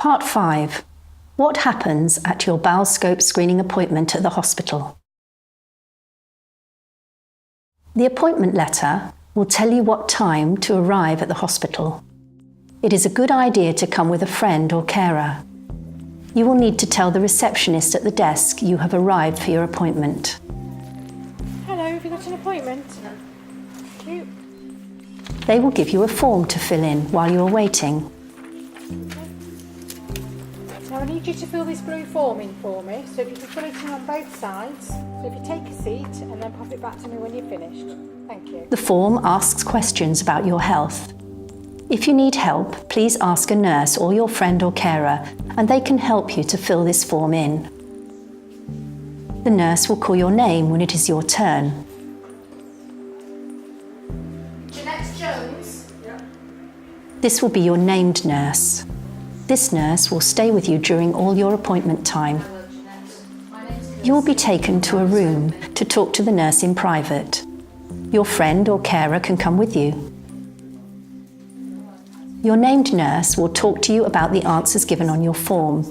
Part 5. What happens at your bowel scope screening appointment at the hospital? The appointment letter will tell you what time to arrive at the hospital. It is a good idea to come with a friend or carer. You will need to tell the receptionist at the desk you have arrived for your appointment. Hello, have you got an appointment? Thank you. They will give you a form to fill in while you are waiting. Now I need you to fill this blue form in for me, so if you can fill it in on both sides. So if you take a seat and then pop it back to me when you're finished. Thank you. The form asks questions about your health. If you need help, please ask a nurse or your friend or carer, and they can help you to fill this form in. The nurse will call your name when it is your turn. Jeanette Jones? Yeah. This will be your named nurse. This nurse will stay with you during all your appointment time. You will be taken to a room to talk to the nurse in private. Your friend or carer can come with you. Your named nurse will talk to you about the answers given on your form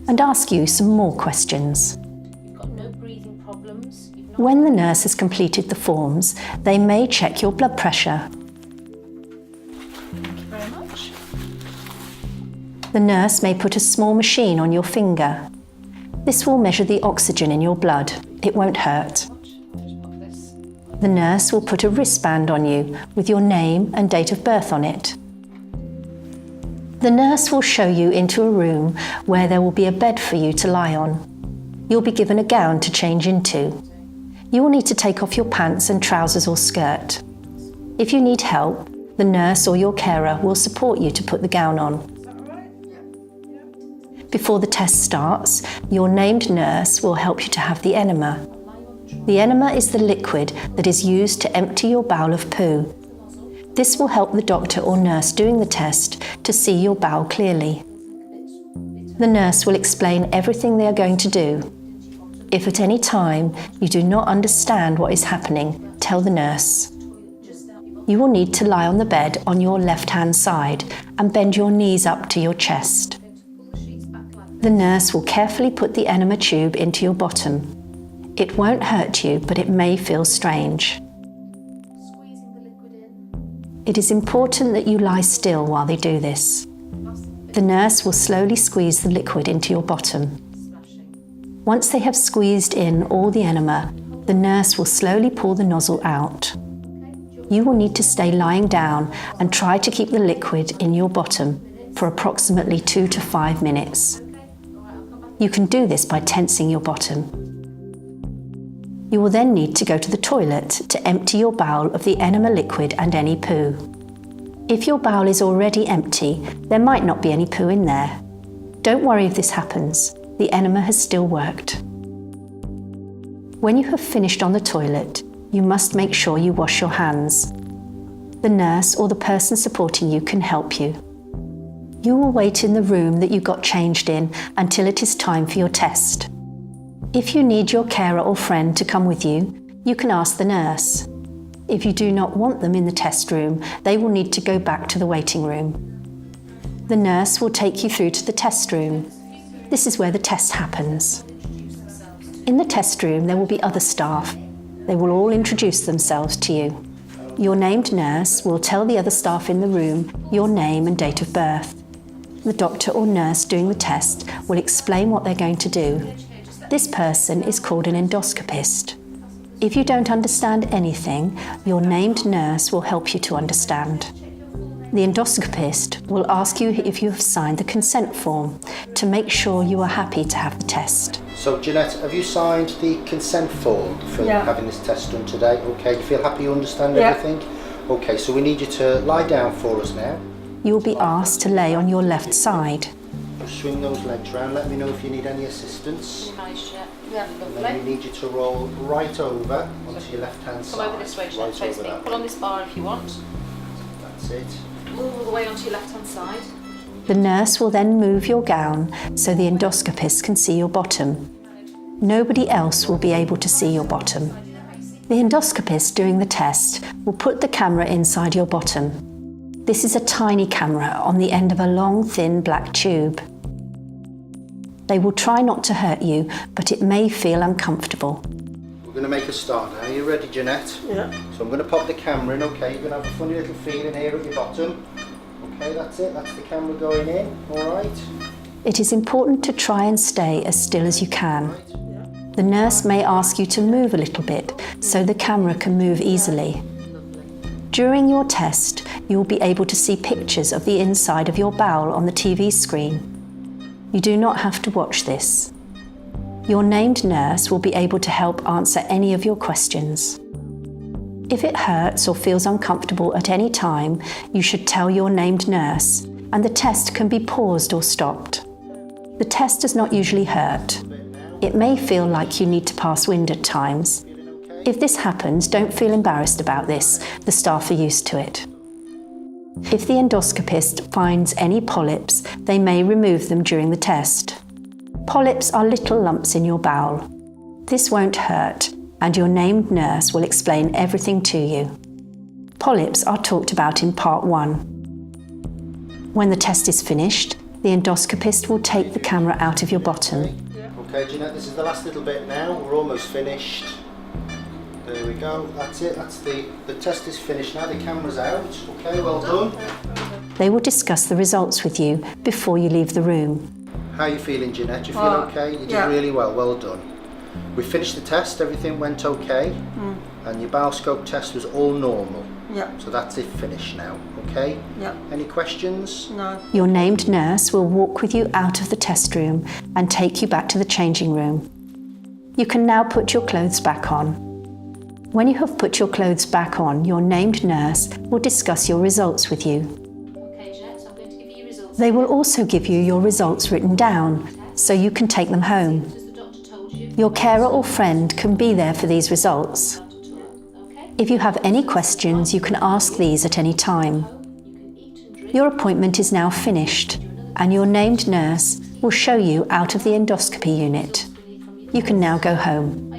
and ask you some more questions. When the nurse has completed the forms, they may check your blood pressure. Thank you very much. The nurse may put a small machine on your finger. This will measure the oxygen in your blood. It won't hurt. The nurse will put a wristband on you with your name and date of birth on it. The nurse will show you into a room where there will be a bed for you to lie on. You'll be given a gown to change into. You will need to take off your pants and trousers or skirt. If you need help, the nurse or your carer will support you to put the gown on. Before the test starts, your named nurse will help you to have the enema. The enema is the liquid that is used to empty your bowel of poo. This will help the doctor or nurse doing the test to see your bowel clearly. The nurse will explain everything they are going to do. If at any time you do not understand what is happening, tell the nurse. You will need to lie on the bed on your left-hand side and bend your knees up to your chest. The nurse will carefully put the enema tube into your bottom. It won't hurt you, but it may feel strange. It is important that you lie still while they do this. The nurse will slowly squeeze the liquid into your bottom. Once they have squeezed in all the enema, the nurse will slowly pull the nozzle out. You will need to stay lying down and try to keep the liquid in your bottom for approximately 2 to 5 minutes. You can do this by tensing your bottom. You will then need to go to the toilet to empty your bowel of the enema liquid and any poo. If your bowel is already empty, there might not be any poo in there. Don't worry if this happens. The enema has still worked. When you have finished on the toilet, you must make sure you wash your hands. The nurse or the person supporting you can help you. You will wait in the room that you got changed in until it is time for your test. If you need your carer or friend to come with you, you can ask the nurse. If you do not want them in the test room, they will need to go back to the waiting room. The nurse will take you through to the test room. This is where the test happens. In the test room, there will be other staff. They will all introduce themselves to you. Your named nurse will tell the other staff in the room your name and date of birth. The doctor or nurse doing the test will explain what they're going to do. This person is called an endoscopist. If you don't understand anything, your named nurse will help you to understand. The endoscopist will ask you if you have signed the consent form to make sure you are happy to have the test. So Jeanette, have you signed the consent form for having this test done today? Okay, you feel happy you understand everything? Okay, so we need you to lie down for us now. You will be asked to lay on your left side. Swing those legs round, let me know if you need any assistance. Nice, yeah, And lovely. then we need you to roll right over onto your left hand side. Come over this way, Jeanette, face me. Pull on this bar if you want. That's it. Move all the way onto your left hand side. The nurse will then move your gown so the endoscopist can see your bottom. Nobody else will be able to see your bottom. The endoscopist doing the test will put the camera inside your bottom. This is a tiny camera on the end of a long, thin black tube. They will try not to hurt you, but it may feel uncomfortable. We're going to make a start now. Are you ready, Jeanette? Yeah. So I'm going to pop the camera in, okay? You're going to have a funny little feeling here at your bottom. Okay, that's it. That's the camera going in, all right? It is important to try and stay as still as you can. The nurse may ask you to move a little bit so the camera can move easily. During your test, you will be able to see pictures of the inside of your bowel on the TV screen. You do not have to watch this. Your named nurse will be able to help answer any of your questions. If it hurts or feels uncomfortable at any time, you should tell your named nurse, and the test can be paused or stopped. The test does not usually hurt. It may feel like you need to pass wind at times. If this happens, don't feel embarrassed about this. The staff are used to it. If the endoscopist finds any polyps, they may remove them during the test. Polyps are little lumps in your bowel. This won't hurt, and your named nurse will explain everything to you. Polyps are talked about in part 1. When the test is finished, the endoscopist will take the camera out of your bottom. Okay, Jeanette, this is the last little bit now. We're almost finished. There we go. That's it. That's the test is finished now. The camera's out. Okay, well done. They will discuss the results with you before you leave the room. How are you feeling, Jeanette? You feel okay? You did really well. Well done. We finished the test. Everything went okay. And your bowel scope test was all normal. Yeah. So that's it finished now. Okay? Yeah. Any questions? No. Your named nurse will walk with you out of the test room and take you back to the changing room. You can now put your clothes back on. When you have put your clothes back on, your named nurse will discuss your results with you. Okay, Jeanette, so I'm going to give you your results. They will also give you your results written down, so you can take them home. As the doctor told you. Your carer or friend can be there for these results. Okay? If you have any questions, you can ask these at any time. Your appointment is now finished, and your named nurse will show you out of the endoscopy unit. You can now go home.